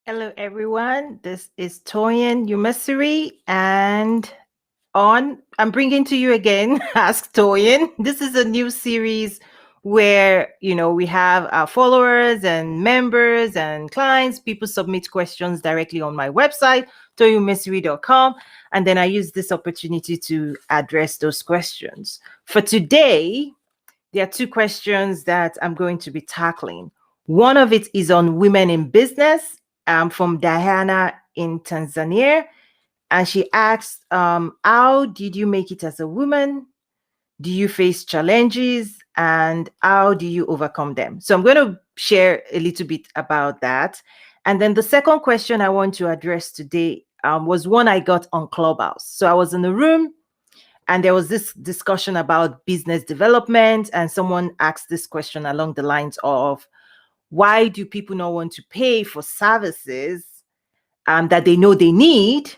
Hello, everyone. This is Toyin Umesiri, and I'm bringing to you again, Ask Toyin. This is a new series where, we have our followers and members and clients. People submit questions directly on my website, toyinumesiri.com, and then I use this opportunity to address those questions. For today, there are two questions that I'm going to be tackling. One of it is on women in business, from Diana in Tanzania. And she asked, how did you make it as a woman? Do you face challenges? And how do you overcome them? So I'm going to share a little bit about that. And then the second question I want to address today was one I got on Clubhouse. So I was in the room and there was this discussion about business development, and someone asked this question along the lines of, why do people not want to pay for services that they know they need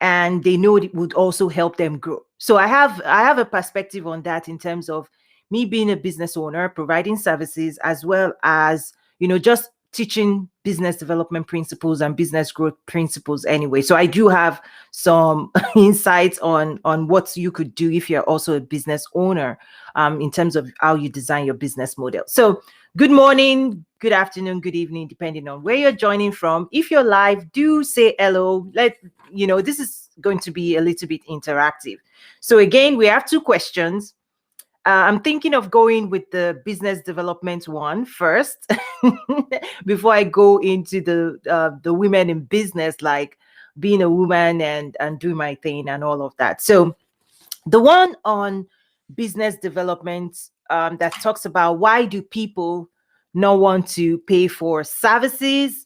and they know it would also help them grow? So I have a perspective on that in terms of me being a business owner, providing services, as well as, just teaching business development principles and business growth principles anyway. So I do have some insights on what you could do if you're also a business owner, in terms of how you design your business model. So good morning, good afternoon, good evening, depending on where you're joining from. If you're live, do say hello. This is going to be a little bit interactive. So again, we have two questions. I'm thinking of going with the business development one first before I go into the women in business, like being a woman and doing my thing and all of that. So the one on business development, that talks about why do people not want to pay for services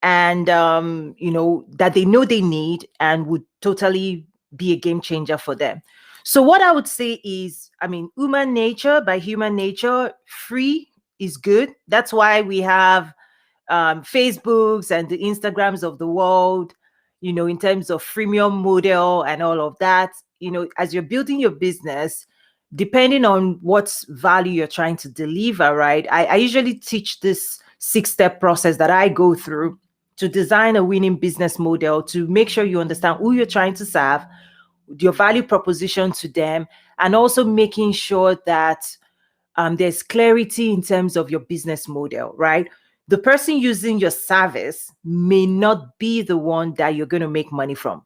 and that they know they need and would totally be a game changer for them. So what I would say is, human nature, by human nature, free is good. That's why we have Facebooks and the Instagrams of the world, in terms of freemium model and all of that. As you're building your business, depending on what value you're trying to deliver, right? I usually teach this 6-step process that I go through to design a winning business model, to make sure you understand who you're trying to serve, your value proposition to them, and also making sure that there's clarity in terms of your business model, right? The person using your service may not be the one that you're going to make money from.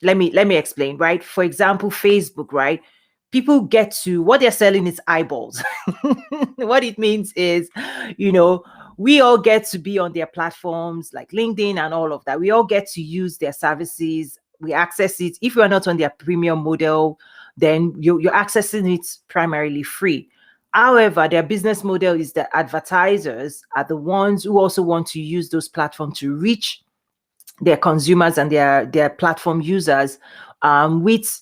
Let me explain, right? For example, Facebook, right? People get to what they're selling is eyeballs. What it means is, we all get to be on their platforms like LinkedIn and all of that. We all get to use their services. We access it. If you are not on their premium model, then you're accessing it primarily free. However, their business model is that advertisers are the ones who also want to use those platforms to reach their consumers and their platform users, with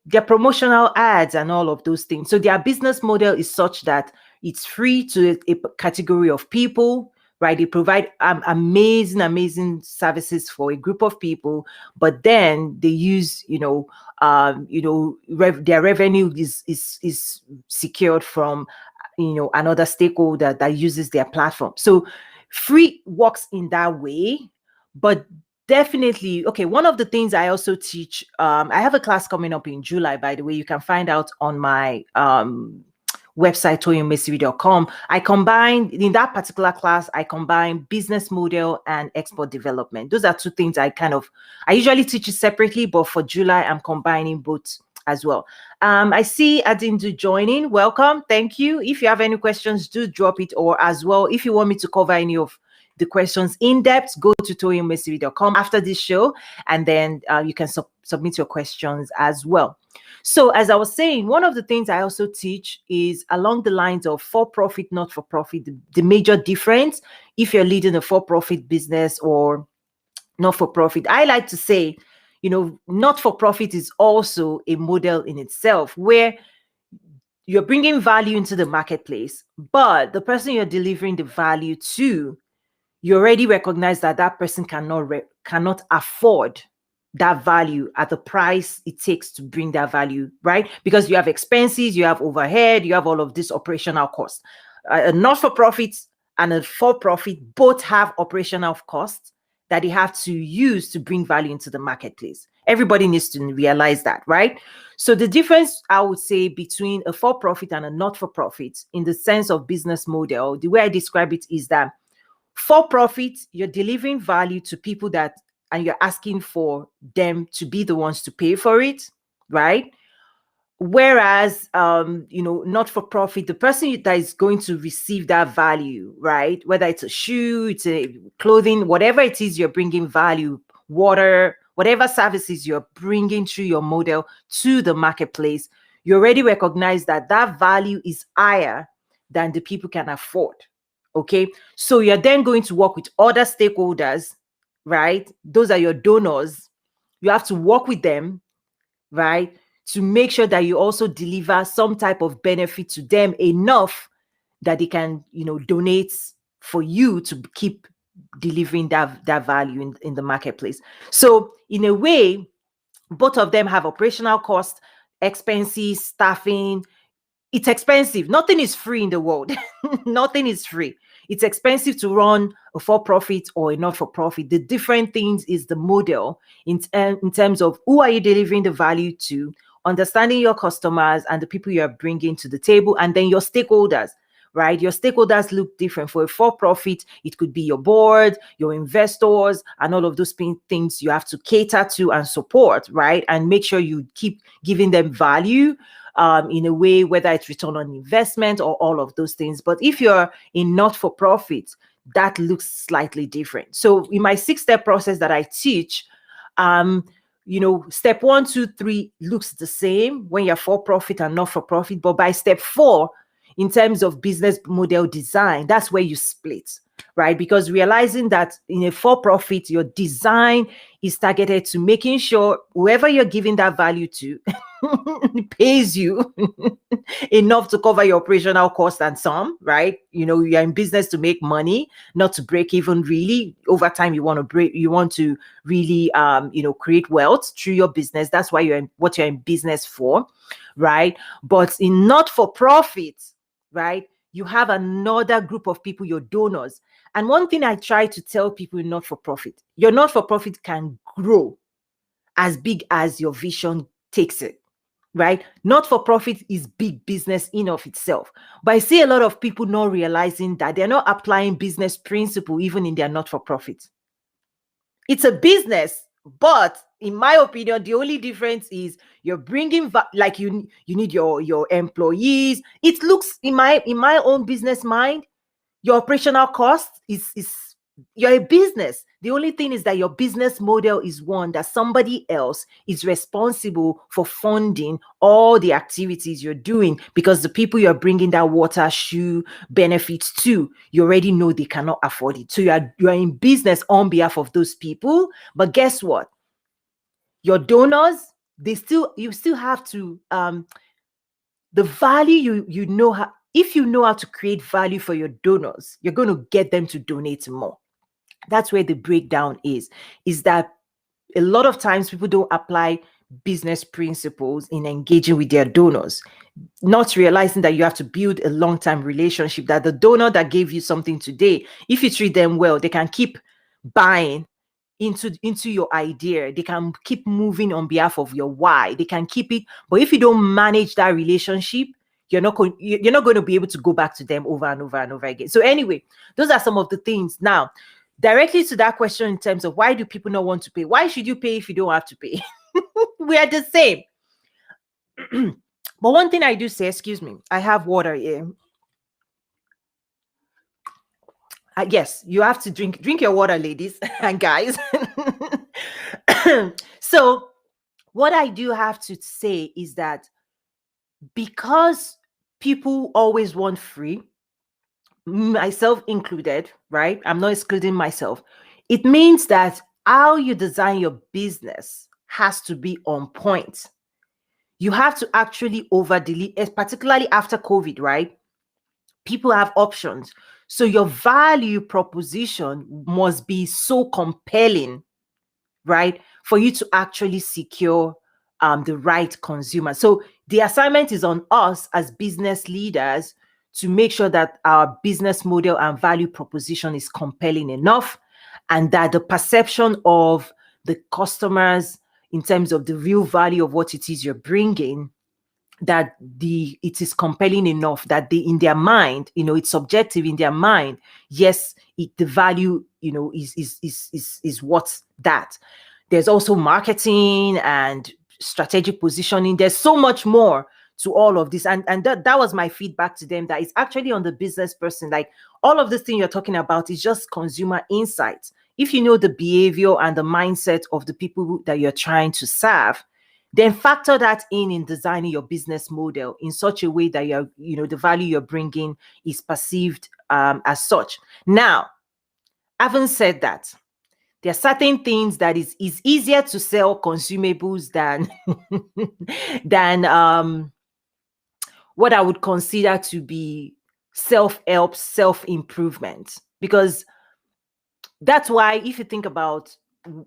their promotional ads and all of those things. So their business model is such that it's free to a category of people, right? They provide amazing services for a group of people, but then they use their revenue is secured from another stakeholder that uses their platform. So free works in that way. But definitely, okay, one of the things I also teach, I have a class coming up in July, by the way. You can find out on my website, toyinumesiri.com. In that particular class, I combine business model and export development. Those are two things I usually teach it separately, but for July, I'm combining both as well. I see Adindu joining. Welcome. Thank you. If you have any questions, do drop it, or as well, if you want me to cover any of the questions in depth, go to toyinumesiri.com after this show, and then you can submit your questions as well. So as I was saying, one of the things I also teach is along the lines of for-profit, not-for-profit, the major difference if you're leading a for-profit business or not-for-profit. I like to say, not-for-profit is also a model in itself where you're bringing value into the marketplace, but the person you're delivering the value to, you already recognize that that person cannot afford that value at the price it takes to bring that value, right? Because you have expenses, you have overhead, you have all of this operational cost. Not-for-profits and a for-profit both have operational costs that they have to use to bring value into the marketplace. Everybody needs to realize that, right? So the difference, I would say, between a for-profit and a not-for-profit in the sense of business model, the way I describe it is that for-profit, you're delivering value to people and you're asking for them to be the ones to pay for it, right? Whereas, not for profit, the person that is going to receive that value, right? Whether it's a shoe, it's a clothing, whatever it is you're bringing value, water, whatever services you're bringing through your model to the marketplace, you already recognize that that value is higher than the people can afford. Okay. So you're then going to work with other stakeholders, right? Those are your donors. You have to work with them, right, to make sure that you also deliver some type of benefit to them enough that they can, donate for you to keep delivering that value in the marketplace. So in a way, both of them have operational costs, expenses, staffing. It's expensive. Nothing is free in the world. Nothing is free. It's expensive to run a for-profit or a not-for-profit. The different things is the model in terms of who are you delivering the value to, understanding your customers and the people you are bringing to the table, and then your stakeholders, right? Your stakeholders look different. For a for-profit, it could be your board, your investors, and all of those things you have to cater to and support, right? And make sure you keep giving them value in a way, whether it's return on investment or all of those things. But if you're in not-for-profit, that looks slightly different. So in my 6-step process that I teach, step 1, 2, 3 looks the same when you're for-profit and not-for-profit. But by step 4, in terms of business model design, that's where you split, right? Because realizing that in a for-profit, your design is targeted to making sure whoever you're giving that value to pays you enough to cover your operational costs and some, right? You're in business to make money, not to break even. Really, over time, you want to really, create wealth through your business. That's why what you're in business for, right? But in not-for-profit, right, you have another group of people, your donors. And one thing I try to tell people in not-for-profit, your not-for-profit can grow as big as your vision takes it, right? Not-for-profit is big business in of itself. But I see a lot of people not realizing that they're not applying business principle even in their not-for-profit. It's a business, but in my opinion, the only difference is you're bringing like you need your employees. It looks in my own business mind, your operational cost is you're a business. The only thing is that your business model is one that somebody else is responsible for funding all the activities you're doing, because the people you're bringing that water, shoe benefits to, you already know they cannot afford it. So you're in business on behalf of those people. But guess what? Your donors, you still have to the value if you know how to create value for your donors, you're going to get them to donate more. That's where the breakdown is that a lot of times people don't apply business principles in engaging with their donors, not realizing that you have to build a long-term relationship, that the donor that gave you something today, if you treat them well, they can keep buying into your idea. They can keep moving on behalf of your why. They can keep it. But if you don't manage that relationship, you're not going to be able to go back to them over and over and over again. So anyway, those are some of the things. Now, directly to that question in terms of why do people not want to pay? Why should you pay if you don't have to pay? We are the same. But one thing I do say, excuse me, I have water here. Yes, you have to drink your water, ladies and guys. So what I do have to say is that because people always want free, myself included, right? I'm not excluding myself. It means that how you design your business has to be on point. You have to actually over-deliver, particularly after COVID, right? People have options. So your value proposition must be so compelling, right, for you to actually secure the right consumer. So the assignment is on us as business leaders to make sure that our business model and value proposition is compelling enough, and that the perception of the customers in terms of the real value of what it is you're bringing, that it is compelling enough that they, in their mind, it's subjective in their mind. Yes, the value, is what's that. There's also marketing and strategic positioning. There's so much more to all of this. And that was my feedback to them, that it's actually on the business person. Like, all of this thing you're talking about is just consumer insights. If you know the behavior and the mindset of the people that you're trying to serve, then factor that in designing your business model in such a way that the value you're bringing is perceived as such. Now, having said that, there are certain things that is easier to sell consumables than than what I would consider to be self-help, self-improvement. Because that's why, if you think about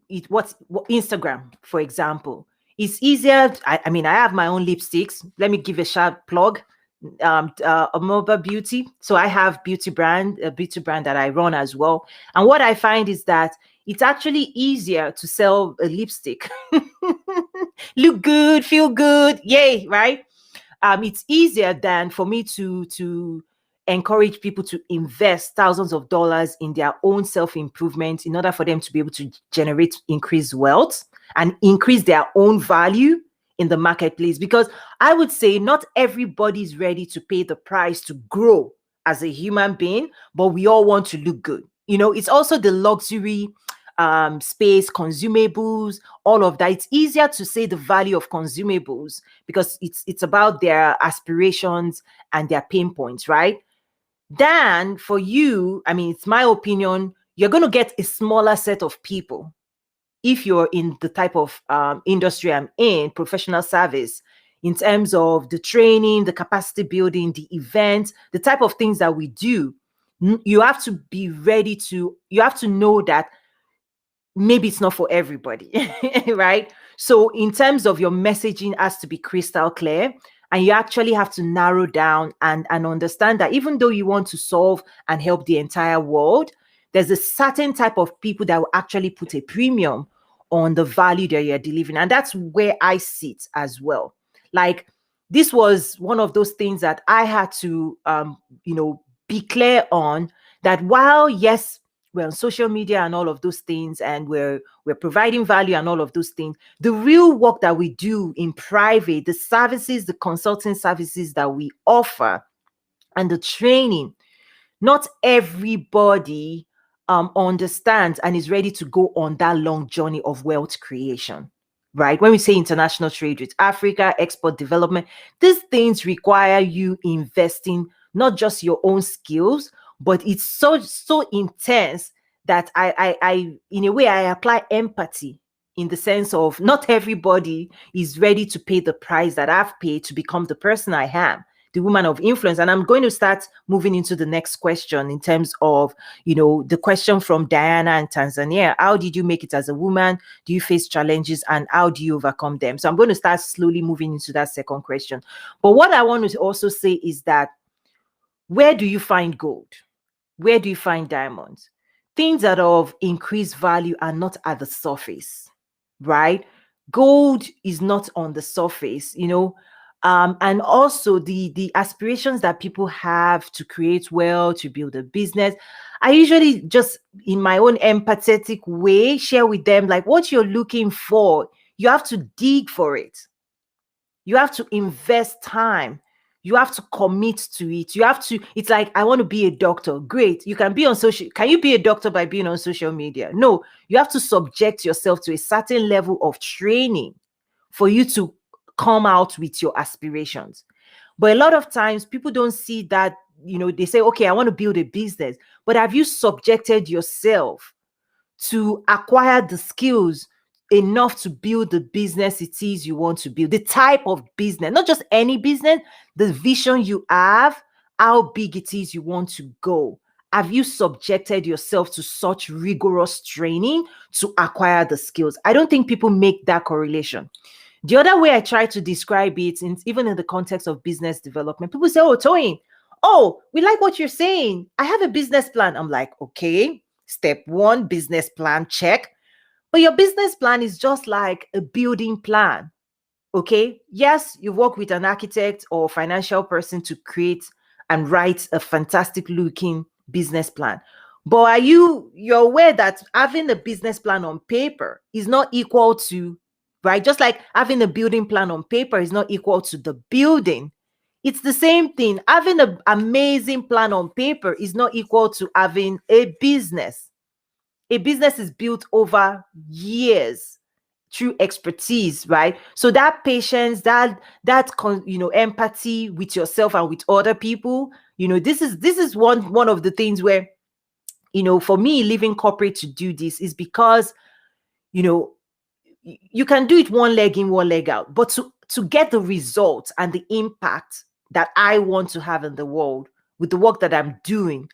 it, what Instagram, for example, it's easier. I mean, I have my own lipsticks. Let me give a sharp plug. Mobile Beauty. So I have a beauty brand that I run as well. And what I find is that it's actually easier to sell a lipstick. Look good, feel good, yay, right? It's easier than for me to encourage people to invest thousands of dollars in their own self-improvement in order for them to be able to generate increased wealth and increase their own value in the marketplace. Because I would say not everybody is ready to pay the price to grow as a human being, but we all want to look good. It's also the luxury space, consumables, all of that. It's easier to say the value of consumables because it's about their aspirations and their pain points, right? Then for you, I mean, it's my opinion, you're going to get a smaller set of people if you're in the type of industry I'm in, professional service, in terms of the training, the capacity building, the events, the type of things that we do. You have to be ready to, you have to know that maybe it's not for everybody, right? So in terms of your messaging has to be crystal clear, and you actually have to narrow down and understand that even though you want to solve and help the entire world, there's a certain type of people that will actually put a premium on the value that you're delivering. And that's where I sit as well. Like, this was one of those things that I had to, be clear on, that while, yes, we're on social media and all of those things, and we're providing value and all of those things, the real work that we do in private, the services, the consulting services that we offer, and the training, not everybody understands and is ready to go on that long journey of wealth creation, right? When we say international trade with Africa, export development, these things require you investing not just your own skills, but it's so intense that I in a way, I apply empathy, in the sense of not everybody is ready to pay the price that I've paid to become the person I am, the woman of influence. And I'm going to start moving into the next question in terms of, the question from Diana in Tanzania. How did you make it as a woman? Do you face challenges, and how do you overcome them? So I'm going to start slowly moving into that second question. But what I want to also say is that, where do you find gold? Where do you find diamonds? Things that are of increased value are not at the surface, right? Gold is not on the surface, and also the aspirations that people have to create wealth, to build a business. I usually just, in my own empathetic way, share with them, like, what you're looking for, you have to dig for it. You have to invest time. You have to commit to it. You have to, it's like, I want to be a doctor. Great. You can be on social. Can you be a doctor by being on social media? No, you have to subject yourself to a certain level of training for you to come out with your aspirations. But a lot of times people don't see that, they say, okay, I want to build a business, but have you subjected yourself to acquire the skills enough to build the business it is you want to build, the type of business, not just any business, the vision you have, how big it is you want to go? Have you subjected yourself to such rigorous training to acquire the skills? I don't think people make that correlation. The other way I try to describe it, even in the context of business development, people say, oh, Toyin, Oh, we like what you're saying. I have a business plan. I'm like, okay, step one, business plan, check. But your business plan is just like a building plan. Okay. Yes, you work with an architect or financial person to create and write a fantastic looking business plan. But you're aware that having a business plan on paper is not equal to, right? Just like having a building plan on paper is not equal to the building. It's the same thing. Having an amazing plan on paper is not equal to having a business. A business is built over years through expertise, right? So that patience, empathy with yourself and with other people, this is one of the things where, for me, leaving corporate to do this is because, you know you can do it one leg in, one leg out, but to get the results and the impact that I want to have in the world with the work that I'm doing,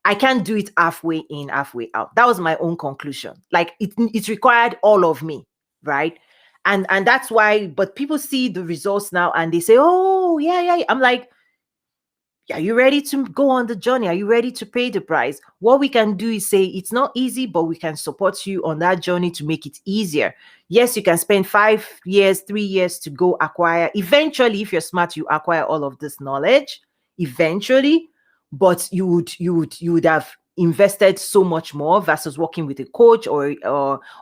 I can't do it halfway in, halfway out. That was my own conclusion. Like it required all of me, right? And that's why. But people see the results now and they say, "Oh, yeah, yeah." I'm like, are you ready to go on the journey? Are you ready to pay the price? What we can do is say it's not easy, but we can support you on that journey to make it easier. Yes, you can spend 5 years, 3 years to go acquire. Eventually, if you're smart, you acquire all of this knowledge eventually, but you would have invested so much more versus working with a coach or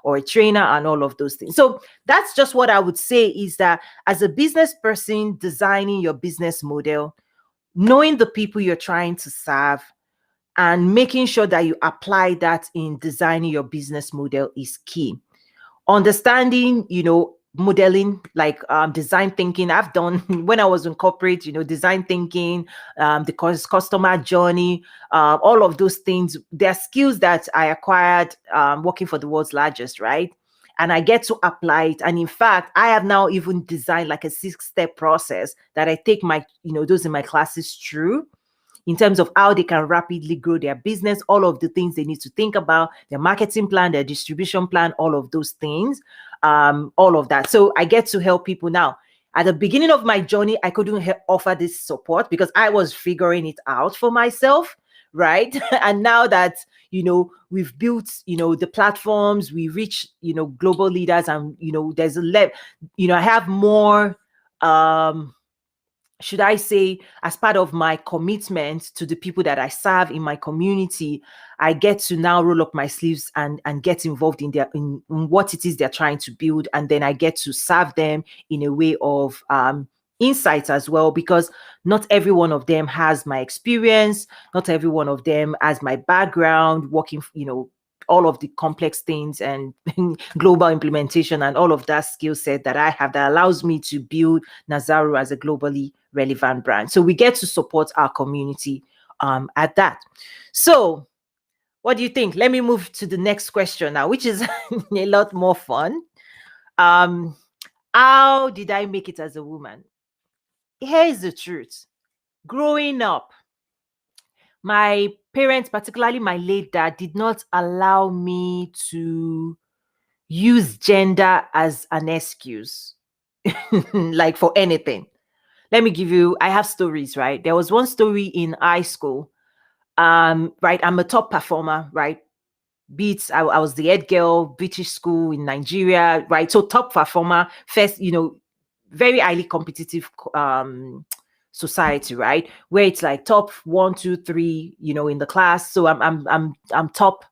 a trainer and all of those things. So that's just what I would say is that as a business person designing your business model, knowing the people you're trying to serve and making sure that you apply that in designing your business model is key. Understanding, modeling, like design thinking. I've done when I was in corporate, design thinking, the customer journey, all of those things. They're skills that I acquired working for the world's largest, right? And I get to apply it. And in fact, I have now even designed like a 6-step process that I take those in my classes through in terms of how they can rapidly grow their business, all of the things they need to think about, their marketing plan, their distribution plan, all of those things, all of that. So I get to help people now. At the beginning of my journey, I couldn't offer this support because I was figuring it out for myself, right? And now that we've built the platforms, we reach global leaders, and there's a level, I have more should I say, as part of my commitment to the people that I serve in my community, I get to now roll up my sleeves and get involved in what it is they're trying to build. And then I get to serve them in a way of insights as well, because not every one of them has my experience. Not every one of them has my background working, all of the complex things and global implementation and all of that skill set that I have that allows me to build Nazaru as a globally relevant brand. So we get to support our community at that. So what do you think? Let me move to the next question now, which is a lot more fun. How did I make it as a woman? Here is the truth. Growing up, my parents, particularly my late dad, did not allow me to use gender as an excuse, like for anything. Let me give you, I have stories, right? There was one story in high school, right? I'm a top performer, right? Beats, I was the head girl, British school in Nigeria, right? So top performer, first, very highly competitive society, right? Where it's like top 1, 2, 3, in the class. So I'm top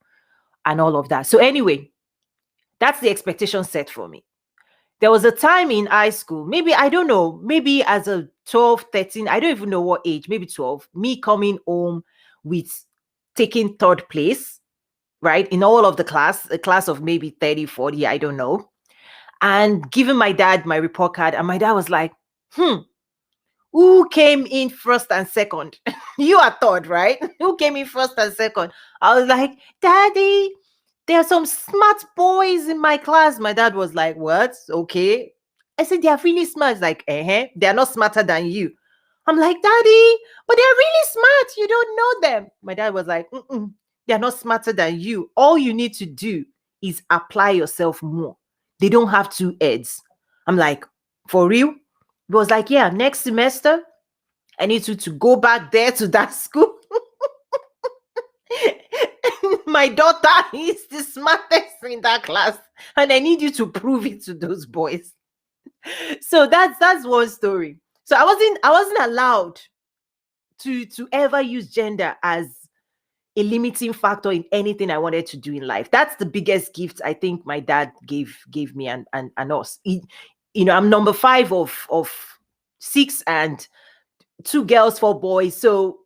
and all of that. So anyway, that's the expectation set for me. There was a time in high school, maybe, I don't know, maybe as a 12, 13, I don't even know what age, maybe 12, me coming home with taking third place, right? In all of the class, a class of maybe 30, 40, I don't know. And giving my dad my report card, and my dad was like, who came in first and second? You are third, right? Who came in first and second? I was like, Daddy, there are some smart boys in my class. My dad was like, what? Okay. I said, they are really smart. It's like, they're not smarter than you. I'm like, Daddy, but they're really smart. You don't know them. My dad was like, they're not smarter than you. All you need to do is apply yourself more. They don't have two heads. I'm like, for real? He was like, yeah, next semester, I need you to go back there to that school. My daughter is the smartest in that class, and I need you to prove it to those boys. So that's one story. So I wasn't allowed to ever use gender as a limiting factor in anything I wanted to do in life. That's the biggest gift I think my dad gave me and us. I'm number 5 of 6, and 2 girls, 4 boys. So,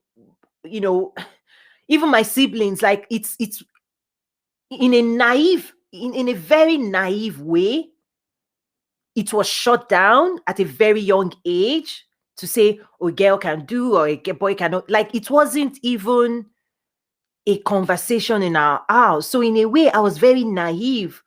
even my siblings, like it's in a very naive way, it was shut down at a very young age to say, oh, a girl can do or a boy cannot. Like, it wasn't even a conversation in our house. So in a way, I was very naive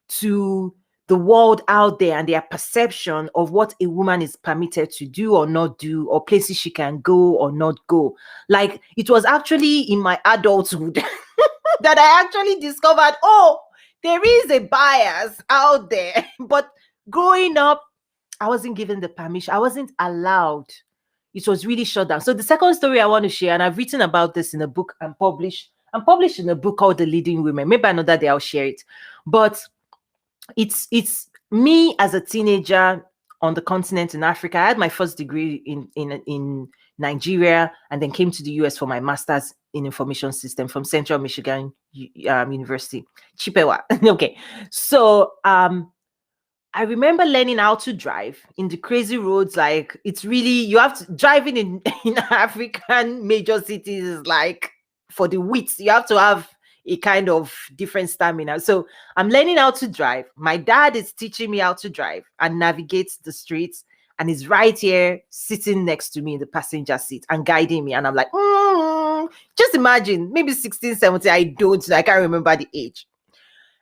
to the world out there and their perception of what a woman is permitted to do or not do, or places she can go or not go. Like, it was actually in my adulthood that I actually discovered, oh, there is a bias out there. But growing up, I wasn't given the permission. I wasn't allowed. It was really shut down. So the second story I want to share, and I've written about this in a book and published in a book called The Leading Women. Maybe another day I'll share it. But it's me as a teenager on the continent in Africa. I had my first degree in Nigeria, and then came to the US for my master's in information system from Central Michigan University, Chippewa. Okay, so I remember learning how to drive in the crazy roads. Like, it's really, you have to driving in African major cities is like for the wits. You have to have a kind of different stamina. So I'm learning how to drive. My dad is teaching me how to drive and navigate the streets, and is right here sitting next to me in the passenger seat and guiding me. And I'm like, just imagine, maybe 16, 17, I can't remember the age.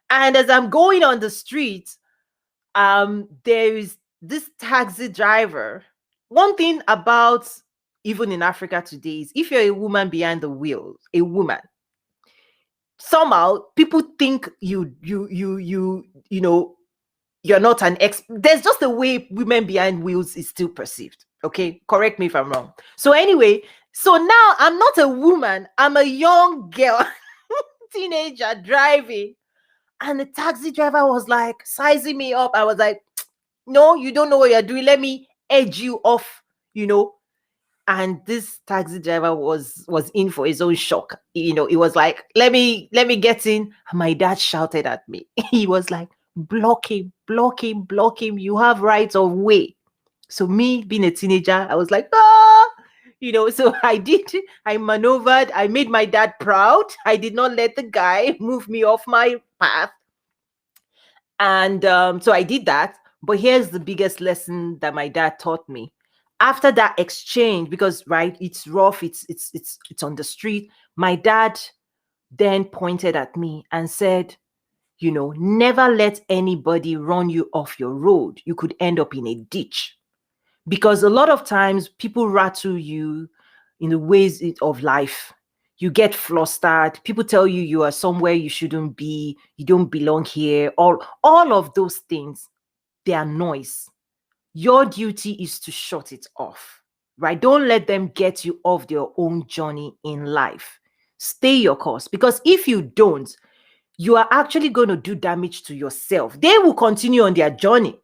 And as I'm going on the street, there is this taxi driver. One thing about, even in Africa today, is if you're a woman behind the wheel, a woman, somehow people think you're not an there's just a way women behind wheels is still perceived. Okay, correct me if I'm wrong. So anyway, so now I'm not a woman, I'm a young girl, teenager driving. And the taxi driver was like sizing me up. I was like, no, you don't know what you're doing. Let me edge you off, And this taxi driver was in for his own shock. It was like, let me get in. And my dad shouted at me. He was like, block him. You have rights of way. So me being a teenager, I was like, so I maneuvered. I made my dad proud. I did not let the guy move me off my path. And so I did that. But here's the biggest lesson that my dad taught me. After that exchange, because it's rough, it's on the street, my dad then pointed at me and said, never let anybody run you off your road. You could end up in a ditch. Because a lot of times people rattle you in the ways of life. You get flustered. People tell you you are somewhere you shouldn't be. You don't belong here. All of those things, they are noise. Your duty is to shut it off, right? Don't let them get you off their own journey in life. Stay your course, because if you don't, you are actually going to do damage to yourself. They will continue on their journey,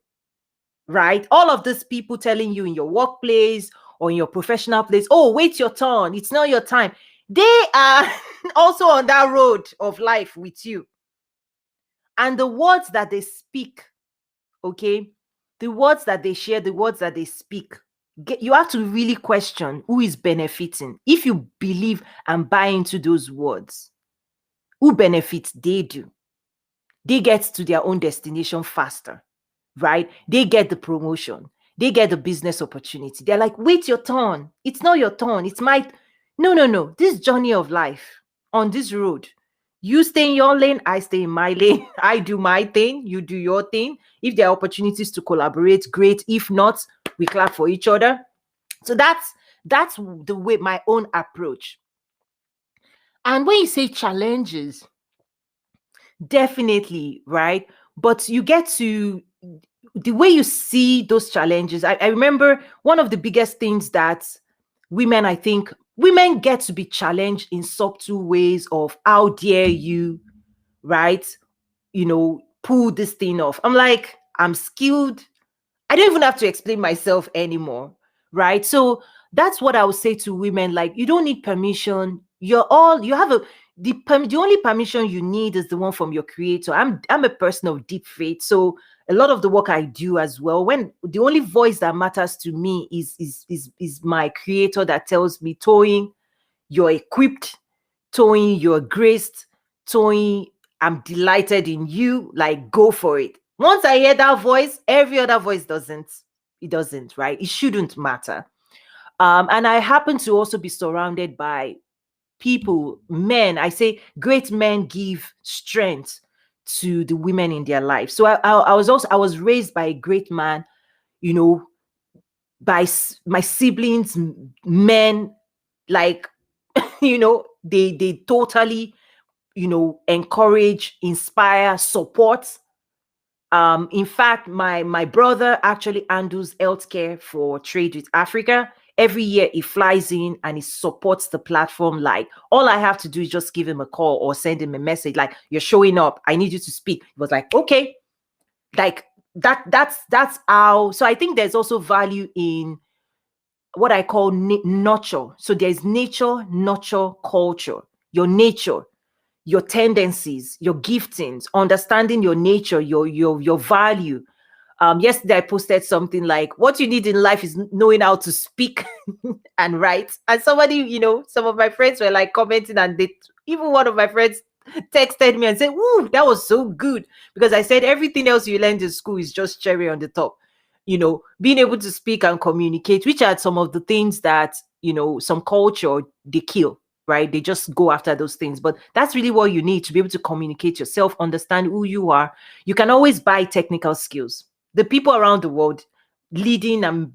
right? All of these people telling you in your workplace or in your professional place, oh, wait your turn. It's not your time. They are also on that road of life with you. And the words that they speak, okay, the words that they share, the words that they speak, you have to really question who is benefiting. If you believe and buy into those words, who benefits? They do. They get to their own destination faster, right? They get the promotion. They get the business opportunity. They're like, wait your turn. It's not your turn. It's my... No. This journey of life, on this road, you stay in your lane, I stay in my lane. I do my thing, you do your thing. If there are opportunities to collaborate, great. If not, we clap for each other. So that's the way, my own approach. And when you say challenges, definitely, right? But you get to, the way you see those challenges, I remember one of the biggest things that women, I think women get to be challenged in subtle ways of how dare you, right? Pull this thing off. I'm like, I'm skilled. I don't even have to explain myself anymore, right? So that's what I would say to women. Like, you don't need permission. You have the only permission you need is the one from your creator. I'm a person of deep faith. So a lot of the work I do as well, when the only voice that matters to me is my creator that tells me, Toyin, you're equipped, Toyin, you're graced, Toyin, I'm delighted in you. Like, go for it. Once I hear that voice, every other voice doesn't. It doesn't, right? It shouldn't matter. And I happen to also be surrounded by people, men. I say great men give strength to the women in their life. So I was raised by a great man, you know, by my siblings, men, like, they totally, encourage, inspire, support. In fact, my brother actually handles healthcare for Trade with Africa. Every year he flies in and he supports the platform. Like, all I have to do is just give him a call or send him a message, like, you're showing up, I need you to speak. He was like, okay. Like, that's how. So I think there's also value in what I call nurture. So there's nature, nurture, culture. Your nature, your tendencies, your giftings, understanding your nature, your value. Yesterday I posted something like, what you need in life is knowing how to speak and write. And somebody, some of my friends were like commenting, and even one of my friends texted me and said, "Ooh, that was so good," because I said everything else you learned in school is just cherry on the top. Being able to speak and communicate, which are some of the things that some culture they kill, right? They just go after those things. But that's really what you need to be able to communicate yourself, understand who you are. You can always buy technical skills. The people around the world leading and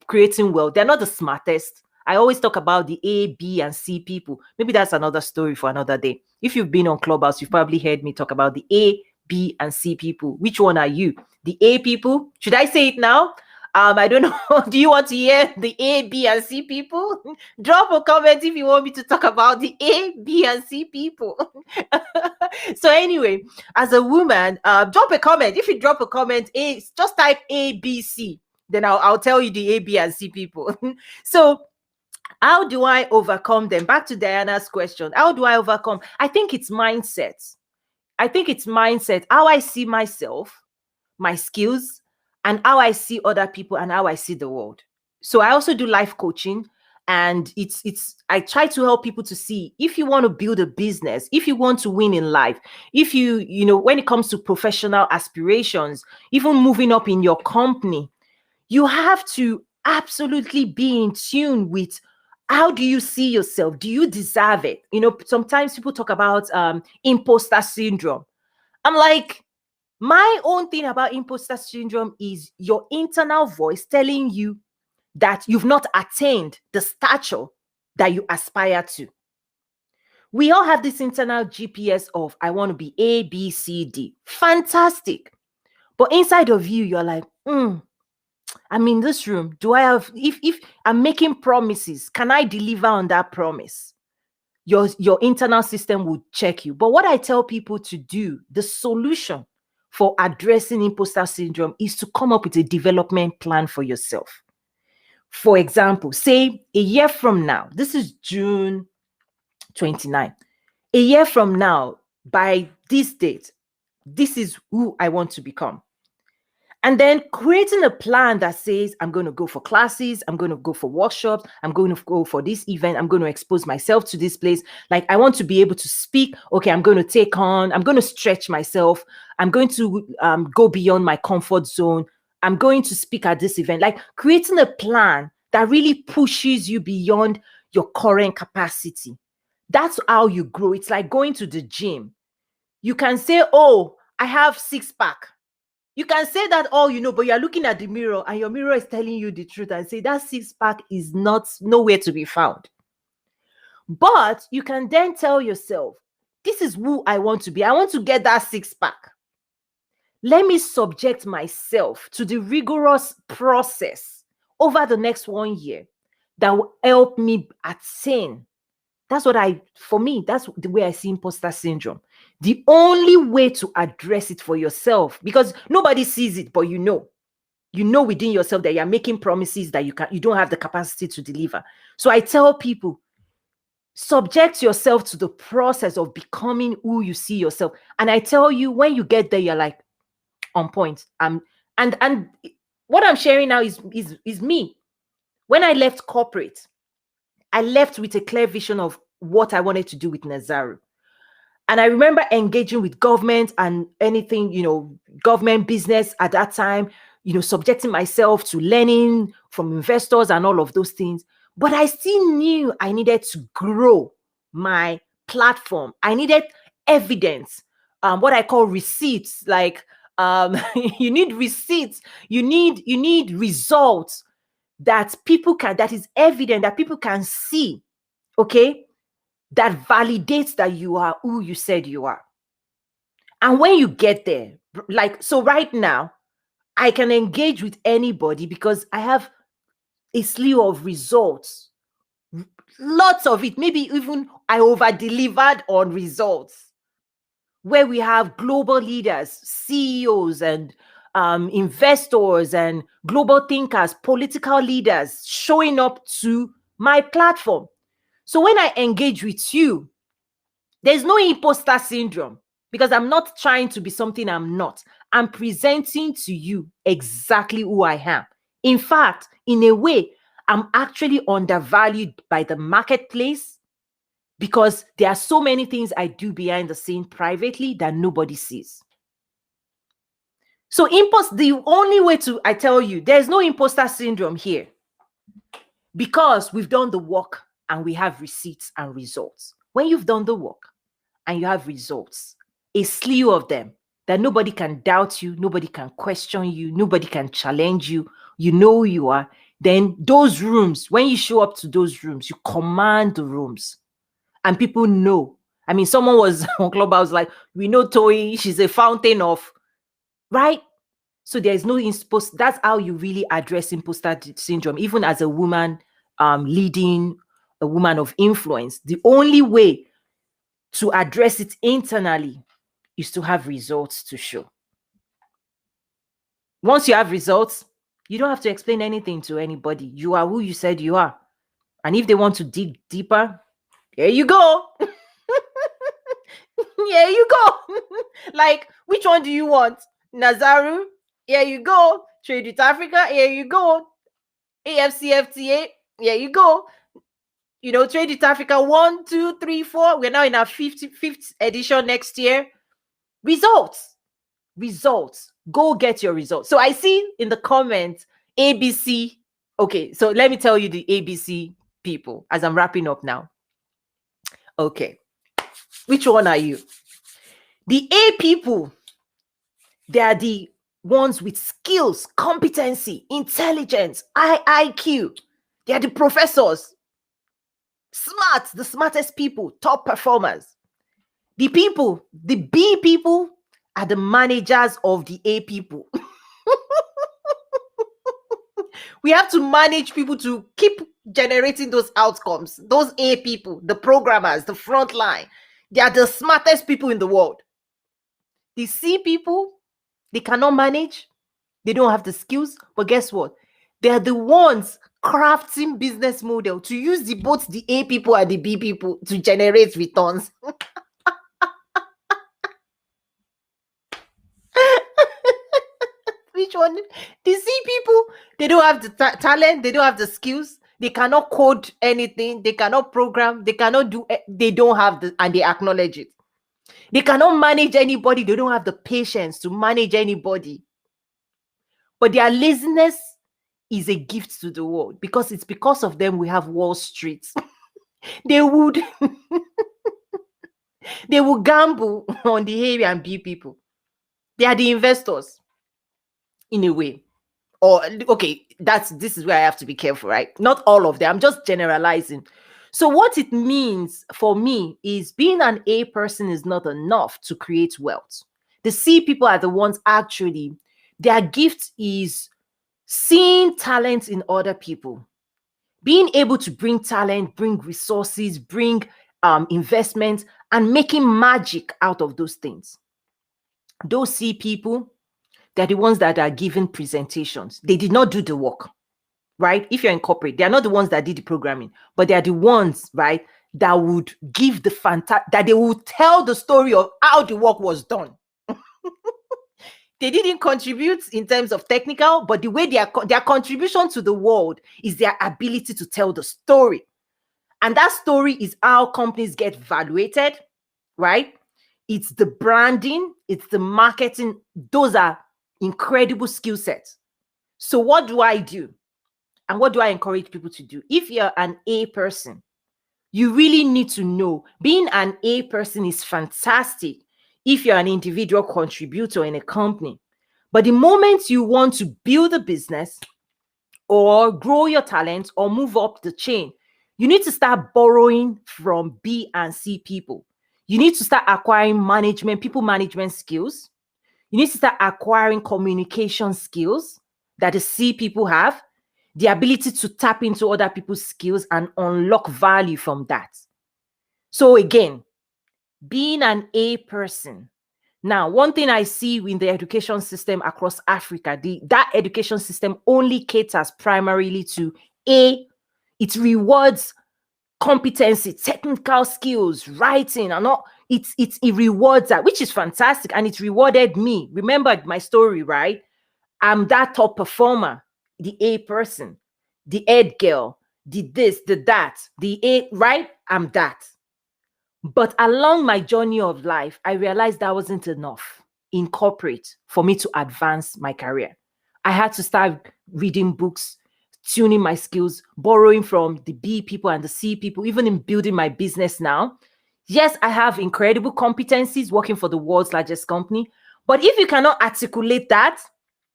creating wealth, they're not the smartest. I always talk about the A, B, and C people. Maybe that's another story for another day. If you've been on Clubhouse, you've probably heard me talk about the A, B, and C people. Which one are you? The A people? Should I say it now? I don't know. Do you want to hear the A, B, and C people? Drop a comment if you want me to talk about the A, B, and C people. So anyway, as a woman, drop a comment. If you drop a comment, just type A, B, C. Then I'll tell you the A, B, and C people. So how do I overcome them? Back to Diana's question. How do I overcome? I think it's mindset. How I see myself, my skills, and how I see other people and how I see the world. So I also do life coaching, and I try to help people to see, if you want to build a business, if you want to win in life, if when it comes to professional aspirations, even moving up in your company, you have to absolutely be in tune with, how do you see yourself? Do you deserve it? Sometimes people talk about imposter syndrome. I'm like, my own thing about imposter syndrome is your internal voice telling you that you've not attained the stature that you aspire to. We all have this internal GPS of, I want to be A, B, C, D. Fantastic. But inside of you, you're like, I'm in this room. Do I have, if I'm making promises, can I deliver on that promise? Your internal system will check you. But what I tell people to do, the solution for addressing imposter syndrome, is to come up with a development plan for yourself. For example, say a year from now, this is June 29. A year from now, by this date, this is who I want to become. And then creating a plan that says, I'm going to go for classes, I'm going to go for workshops, I'm going to go for this event, I'm going to expose myself to this place. Like, I want to be able to speak. Okay, I'm going to stretch myself. I'm going to go beyond my comfort zone. I'm going to speak at this event. Like, creating a plan that really pushes you beyond your current capacity. That's how you grow. It's like going to the gym. You can say, oh, I have 6-pack. You can say that all you know, but you're looking at the mirror and your mirror is telling you the truth and say that 6-pack is nowhere to be found. But you can then tell yourself, this is who I want to be. I want to get that 6-pack. Let me subject myself to the rigorous process over the next 1 year. that will help me attain. That's for me, that's the way I see imposter syndrome. The only way to address it for yourself, because nobody sees it, but you know within yourself that you're making promises that you don't have the capacity to deliver. So I tell people, subject yourself to the process of becoming who you see yourself. And I tell you, when you get there, you're like on point. And what I'm sharing now is me. When I left corporate, I left with a clear vision of what I wanted to do with Nazaru. And I remember engaging with government and anything, government business at that time, subjecting myself to learning from investors and all of those things. But I still knew I needed to grow my platform. I needed evidence, what I call receipts. Like, you need receipts, you need results that is evident, that people can see, okay, that validates that you are who you said you are. And when you get there, like, so right now, I can engage with anybody because I have a slew of results, lots of it. Maybe even I over delivered on results, where we have global leaders, CEOs, and investors, and global thinkers, political leaders showing up to my platform. So when I engage with you, there's no imposter syndrome, because I'm not trying to be something I'm not. I'm presenting to you exactly who I am. In fact, in a way, I'm actually undervalued by the marketplace, because there are so many things I do behind the scene privately that nobody sees. So the only way I tell you, there's no imposter syndrome here, because we've done the work and we have receipts and results. When you've done the work and you have results, a slew of them, that nobody can doubt you, nobody can question you, nobody can challenge you, you know who you are, then those rooms, when you show up to those rooms, you command the rooms. And people know. I mean, someone was on Clubhouse like, we know Toyin, she's a fountain of, right? So there's no imposter. That's how you really address imposter syndrome, even as a woman leading, a woman of influence. The only way to address it internally is to have results to show. Once you have results, you don't have to explain anything to anybody. You are who you said you are. And if they want to dig deeper, here you go. Here you go. Like, which one do you want? Nazaru? Here you go. Trade with Africa? Here you go. AFCFTA? Here you go. Trade with Africa 1, 2, 3, 4. We're now in our fifth edition next year. Results. Go get your results. So I see in the comments, ABC. Okay, so let me tell you the ABC people as I'm wrapping up now. Okay. Which one are you? The A people, they are the ones with skills, competency, intelligence, IQ. They are the professors. Smart, the smartest people, top performers. The B people are the managers of the A people. We have to manage people to keep generating those outcomes. Those A people, the programmers, the front line, they are the smartest people in the world. The C people, they cannot manage. They don't have the skills. But guess what? They are the ones crafting business model to use both the A people and the B people to generate returns. Which one? The C people, they don't have the talent. They don't have the skills. They cannot code anything. They cannot program. They cannot do. They don't have and they acknowledge it. They cannot manage anybody. They don't have the patience to manage anybody. But their laziness is a gift to the world, because it's because of them we have Wall Street. They would gamble on the A and B people. They are the investors in a way. Or okay, this is where I have to be careful, right? Not all of them. I'm just generalizing. So what it means for me is being an A person is not enough to create wealth. The C people are the ones actually, their gift is seeing talent in other people, Being able to bring talent, bring resources, bring investments, and making magic out of those things. Those C people, they're the ones that are giving presentations. They did not do the work, right? If you're in corporate, they're not the ones that did the programming, but they're the ones, right, that would give that they would tell the story of how the work was done. They didn't contribute in terms of technical, but the way their contribution to the world is their ability to tell the story. And that story is how companies get valuated, right? It's the branding, it's the marketing. Those are incredible skill sets. So what do I do? And what do I encourage people to do? If you're an A person, you really need to know being an A person is fantastic if you're an individual contributor in a company. But the moment you want to build a business or grow your talent or move up the chain, you need to start borrowing from B and C people. You need to start acquiring people management skills. You need to start acquiring communication skills that the C people have, the ability to tap into other people's skills and unlock value from that. So again, being an A person. Now, one thing I see in the education system across Africa, that education system only caters primarily to A. It rewards competency, technical skills, writing, and all. It rewards that, which is fantastic, and it rewarded me. Remember my story, right? I'm that top performer, the A person, the ed girl, the this, the that, the A, right? I'm that. But along my journey of life, I realized that wasn't enough in corporate for me to advance my career. I had to start reading books, tuning my skills, borrowing from the B people and the C people, even in building my business now. Yes, I have incredible competencies working for the world's largest company. But if you cannot articulate that,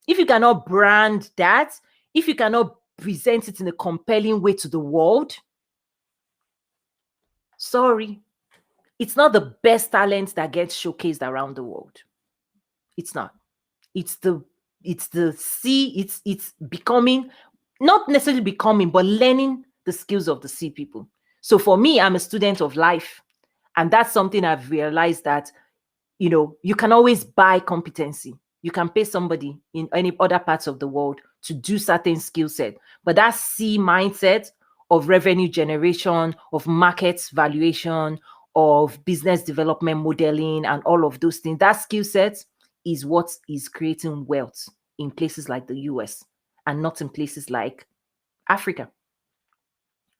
if you cannot brand that, if you cannot present it in a compelling way to the world, sorry, it's not the best talent that gets showcased around the world. It's not. It's the it's becoming, not necessarily becoming, but learning the skills of the C people. So for me, I'm a student of life. And that's something I've realized that, you can always buy competency. You can pay somebody in any other parts of the world to do certain skill set. But that C mindset of revenue generation, of market valuation, of business development modeling, and all of those things, that skill set is what is creating wealth in places like the US and not in places like Africa.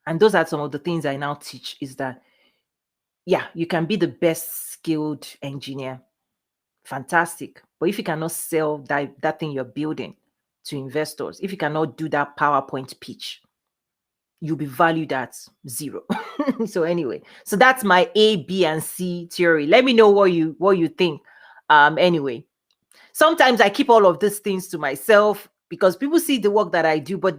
And those are some of the things I now teach, is that, yeah, you can be the best skilled engineer. Fantastic. But if you cannot sell that thing you're building to investors, if you cannot do that PowerPoint pitch, you'll be valued at zero. So anyway, so that's my A, B, and C theory. Let me know what you think. Anyway, sometimes I keep all of these things to myself because people see the work that I do, but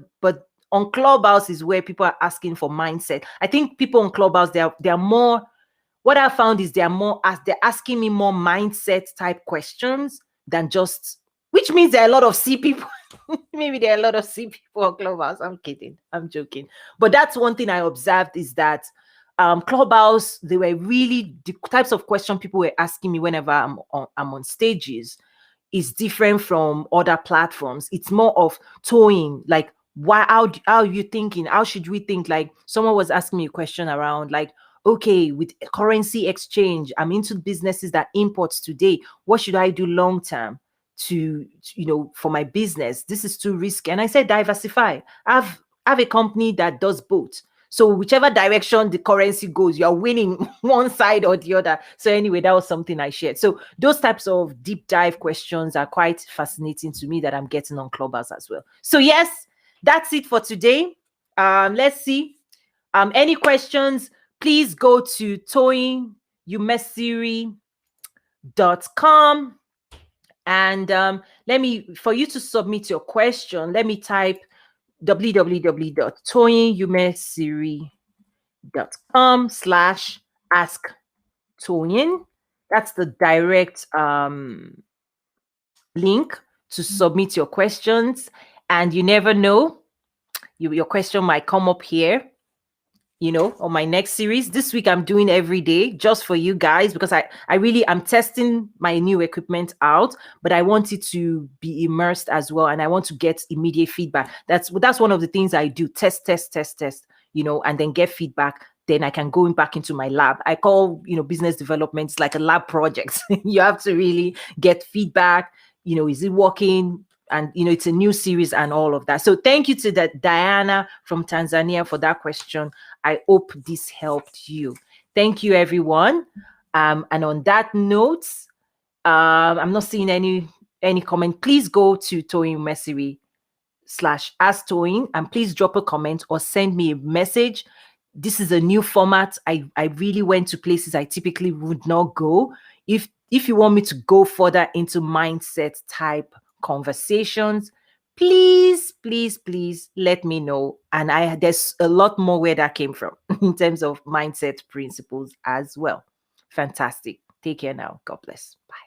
on Clubhouse is where people are asking for mindset. I think people on Clubhouse, they're more, what I found is they're asking me more mindset type questions than just, which means there are a lot of C people. Maybe there are a lot of C people on Clubhouse. I'm kidding. I'm joking. But that's one thing I observed, is that Clubhouse, they were really the types of question people were asking me whenever I'm on stages is different from other platforms. It's more of Toyin, like, how are you thinking? How should we think? Like, someone was asking me a question around, like, okay, with currency exchange, I'm into businesses that imports today. What should I do long term to for my business? This is too risky. And I said, diversify. I have a company that does both. So whichever direction the currency goes, you're winning one side or the other. So anyway, that was something I shared. So those types of deep dive questions are quite fascinating to me that I'm getting on Clubhouse as well. So yes, that's it for today. Let's see. Any questions, please go to toyinyumesiri.com. And for you to submit your question, let me type www.toyinyumesiri.com/ask Toyin. That's the direct link to submit your questions. And you never know, your question might come up here, on my next series. This week I'm doing every day just for you guys, because I really am testing my new equipment out, but I want it to be immersed as well, and I want to get immediate feedback. That's one of the things I do: test, test, test, test, and then get feedback. Then I can go back into my lab. I call business development, it's like a lab project. You have to really get feedback. Is it working? And it's a new series and all of that. So thank you to that Diana from Tanzania for that question. I hope this helped you. Thank you, everyone. And on that note, I'm not seeing any comment. Please go to Toyin Mesiri /Ask Toyin, and please drop a comment or send me a message. This is a new format. I really went to places I typically would not go. If you want me to go further into mindset type conversations, please let me know. And there's a lot more where that came from in terms of mindset principles as well. Fantastic. Take care now. God bless. Bye.